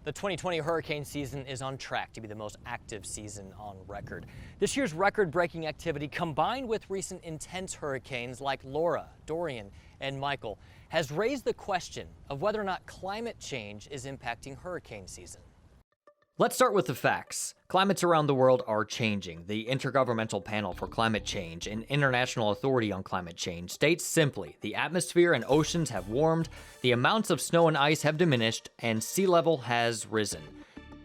The 2020 hurricane season is on track to be the most active season on record. This year's record-breaking activity, combined with recent intense hurricanes like Laura, Dorian, and Michael, has raised the question of whether or not climate change is impacting hurricane season. Let's start with the facts. Climates around the world are changing. The Intergovernmental Panel for Climate Change, an international authority on climate change, states simply the atmosphere and oceans have warmed, the amounts of snow and ice have diminished, and sea level has risen.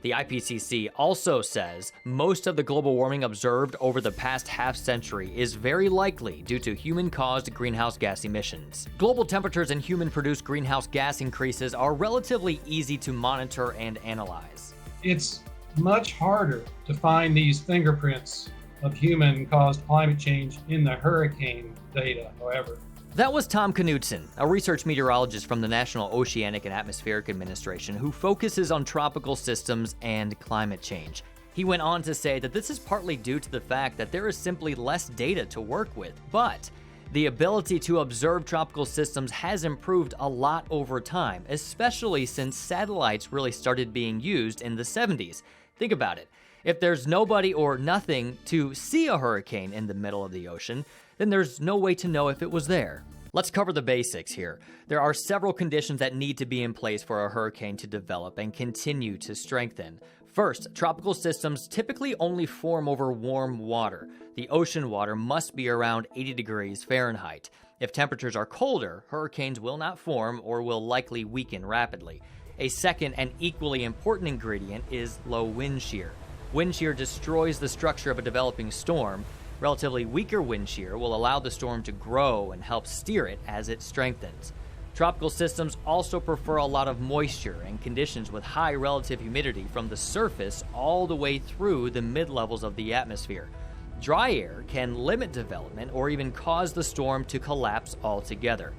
The IPCC also says most of the global warming observed over the past half-century is very likely due to human-caused greenhouse gas emissions. Global temperatures and human-produced greenhouse gas increases are relatively easy to monitor and analyze. It's much harder to find these fingerprints of human-caused climate change in the hurricane data, however. That was Tom Knudsen, a research meteorologist from the National Oceanic and Atmospheric Administration who focuses on tropical systems and climate change. He went on to say that this is partly due to the fact that there is simply less data to work with, but the ability to observe tropical systems has improved a lot over time, especially since satellites really started being used in the 70s. Think about it. If there's nobody or nothing to see a hurricane in the middle of the ocean, then there's no way to know if it was there. Let's cover the basics here. There are several conditions that need to be in place for a hurricane to develop and continue to strengthen. First, tropical systems typically only form over warm water. The ocean water must be around 80 degrees Fahrenheit. If temperatures are colder, hurricanes will not form or will likely weaken rapidly. A second and equally important ingredient is low wind shear. Wind shear destroys the structure of a developing storm. Relatively weaker wind shear will allow the storm to grow and help steer it as it strengthens. Tropical systems also prefer a lot of moisture and conditions with high relative humidity from the surface all the way through the mid-levels of the atmosphere. Dry air can limit development or even cause the storm to collapse altogether.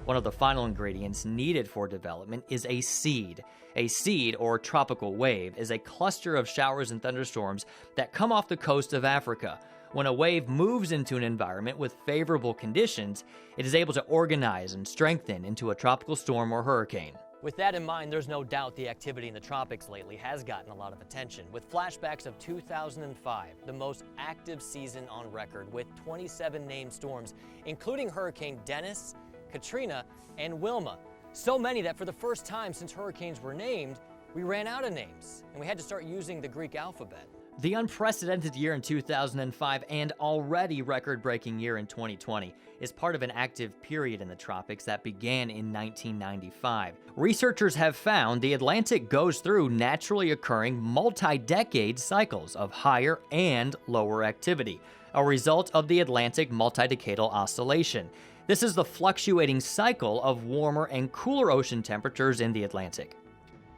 One of the final ingredients needed for development is a seed. A seed, or tropical wave, is a cluster of showers and thunderstorms that come off the coast of Africa. When a wave moves into an environment with favorable conditions, it is able to organize and strengthen into a tropical storm or hurricane. With that in mind, there's no doubt the activity in the tropics lately has gotten a lot of attention, with flashbacks of 2005, the most active season on record, with 27 named storms, including Hurricane Dennis, Katrina, and Wilma. So many that for the first time since hurricanes were named, we ran out of names, and we had to start using the Greek alphabet. The unprecedented year in 2005 and already record-breaking year in 2020 is part of an active period in the tropics that began in 1995. Researchers have found the Atlantic goes through naturally occurring multi-decade cycles of higher and lower activity, a result of the Atlantic multi-decadal oscillation. This is the fluctuating cycle of warmer and cooler ocean temperatures in the Atlantic.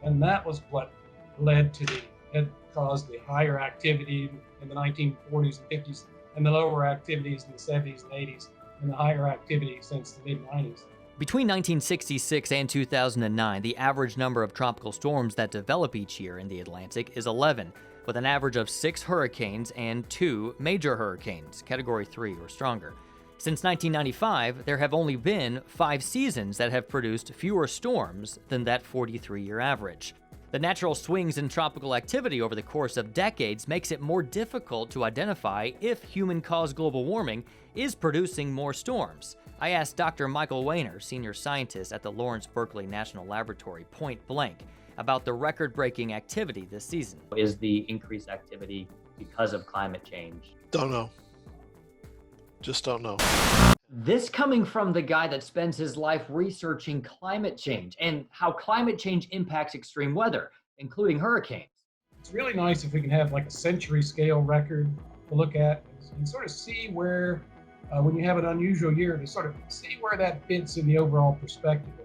And that was what led to had caused the higher activity in the 1940s and 50s and the lower activities in the 70s and 80s and the higher activity since the mid-90s. Between 1966 and 2009, the average number of tropical storms that develop each year in the Atlantic is 11, with an average of 6 hurricanes and 2 major hurricanes, Category 3 or stronger. Since 1995, there have only been 5 seasons that have produced fewer storms than that 43-year average. The natural swings in tropical activity over the course of decades makes it more difficult to identify if human-caused global warming is producing more storms. I asked Dr. Michael Weiner, senior scientist at the Lawrence Berkeley National Laboratory, point blank, about the record-breaking activity this season. Is the increased activity because of climate change? Don't know. Just don't know. This coming from the guy that spends his life researching climate change and how climate change impacts extreme weather, including hurricanes. It's really nice if we can have like a century scale record to look at and sort of see where, when you have an unusual year, to sort of see where that fits in the overall perspective of things.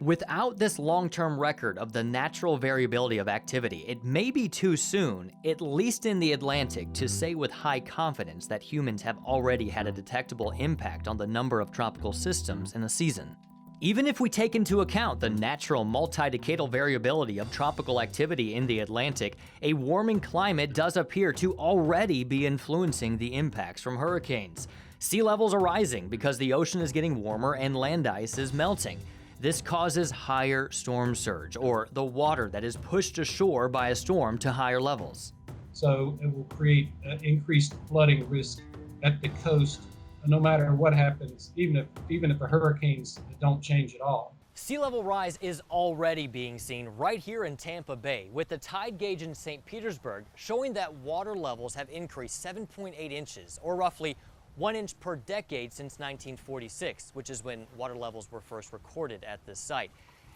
Without this long-term record of the natural variability of activity, it may be too soon, at least in the Atlantic, to say with high confidence that humans have already had a detectable impact on the number of tropical systems in a season. Even if we take into account the natural multi-decadal variability of tropical activity in the Atlantic, a warming climate does appear to already be influencing the impacts from hurricanes. Sea levels are rising because the ocean is getting warmer and land ice is melting. This causes higher storm surge, or the water that is pushed ashore by a storm to higher levels. So it will create increased flooding risk at the coast, no matter what happens, even if the hurricanes don't change at all. Sea level rise is already being seen right here in Tampa Bay, with the tide gauge in St. Petersburg showing that water levels have increased 7.8 inches, or roughly 1 inch per decade since 1946, which is when water levels were first recorded at this site.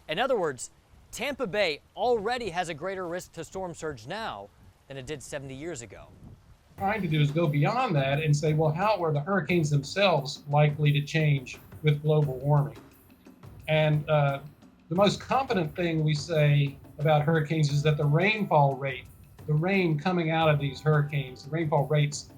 In other words, Tampa Bay already has a greater risk to storm surge now than it did 70 years ago. Trying to do is go beyond that and say, well, how are the hurricanes themselves likely to change with global warming? And the most confident thing we say about hurricanes is that the rainfall rate, the rain coming out of these hurricanes, the rainfall rates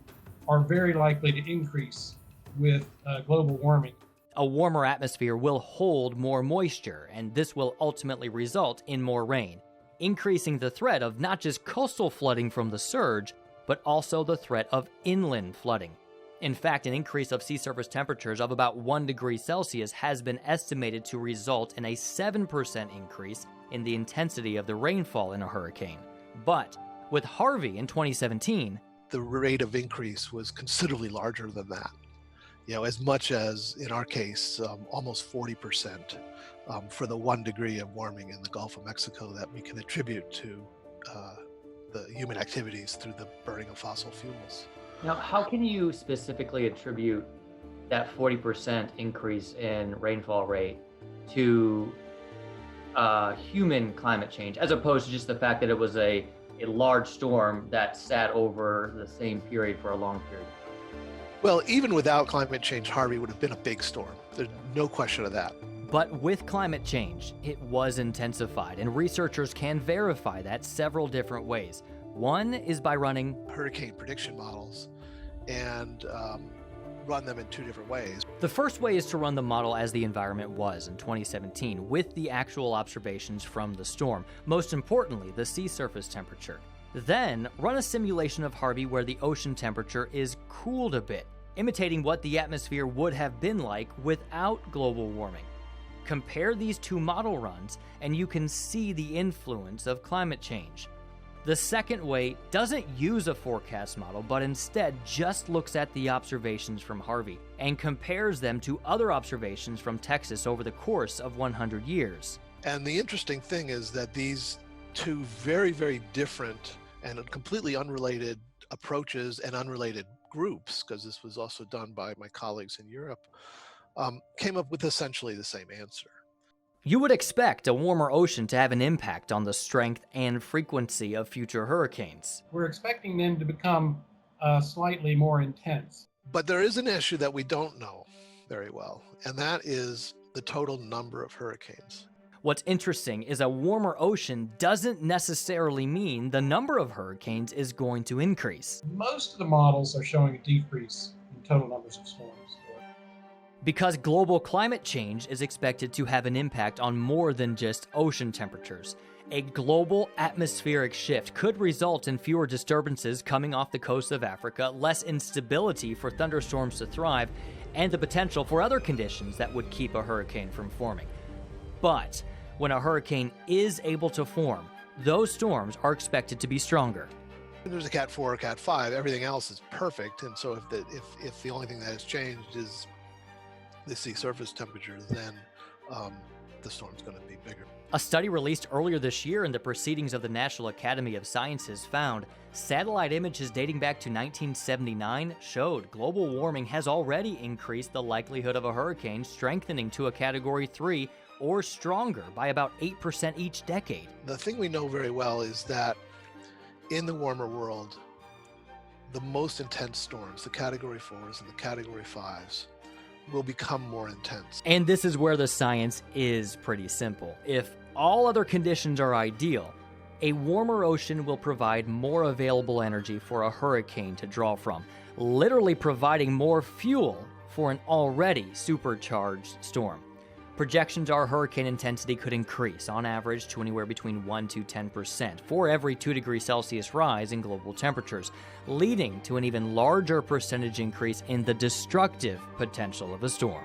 are very likely to increase with global warming. A warmer atmosphere will hold more moisture, and this will ultimately result in more rain, increasing the threat of not just coastal flooding from the surge, but also the threat of inland flooding. In fact, an increase of sea surface temperatures of about 1 degree Celsius has been estimated to result in a 7% increase in the intensity of the rainfall in a hurricane. But with Harvey in 2017, The rate of increase was considerably larger than that. As much as, in our case, almost 40% for the 1 degree of warming in the Gulf of Mexico that we can attribute to the human activities through the burning of fossil fuels. Now, how can you specifically attribute that 40% increase in rainfall rate to human climate change, as opposed to just the fact that it was a large storm that sat over the same period for a long period? Well, even without climate change, Harvey would have been a big storm. There's no question of that. But with climate change, it was intensified, and researchers can verify that several different ways. One is by running Hurricane prediction models and run them in 2 different ways. The first way is to run the model as the environment was in 2017, with the actual observations from the storm, most importantly, the sea surface temperature. Then, run a simulation of Harvey where the ocean temperature is cooled a bit, imitating what the atmosphere would have been like without global warming. Compare these 2 model runs, and you can see the influence of climate change. The second way doesn't use a forecast model, but instead just looks at the observations from Harvey and compares them to other observations from Texas over the course of 100 years. And the interesting thing is that these 2 very, very different and completely unrelated approaches and unrelated groups, because this was also done by my colleagues in Europe, came up with essentially the same answer. You would expect a warmer ocean to have an impact on the strength and frequency of future hurricanes. We're expecting them to become slightly more intense. But there is an issue that we don't know very well, and that is the total number of hurricanes. What's interesting is a warmer ocean doesn't necessarily mean the number of hurricanes is going to increase. Most of the models are showing a decrease in total numbers of storms. Because global climate change is expected to have an impact on more than just ocean temperatures. A global atmospheric shift could result in fewer disturbances coming off the coast of Africa, less instability for thunderstorms to thrive, and the potential for other conditions that would keep a hurricane from forming. But when a hurricane is able to form, those storms are expected to be stronger. If there's a Cat 4 or Cat 5, everything else is perfect, and so if the only thing that has changed is the sea surface temperature, then the storm's going to be bigger. A study released earlier this year in the Proceedings of the National Academy of Sciences found satellite images dating back to 1979 showed global warming has already increased the likelihood of a hurricane strengthening to a Category 3 or stronger by about 8% each decade. The thing we know very well is that in the warmer world, the most intense storms, the Category 4s and the Category 5s, will become more intense. And this is where the science is pretty simple. If all other conditions are ideal, a warmer ocean will provide more available energy for a hurricane to draw from, literally providing more fuel for an already supercharged storm. Projections are hurricane intensity could increase on average to anywhere between 1 to 10% for every 2 degrees Celsius rise in global temperatures, leading to an even larger percentage increase in the destructive potential of a storm.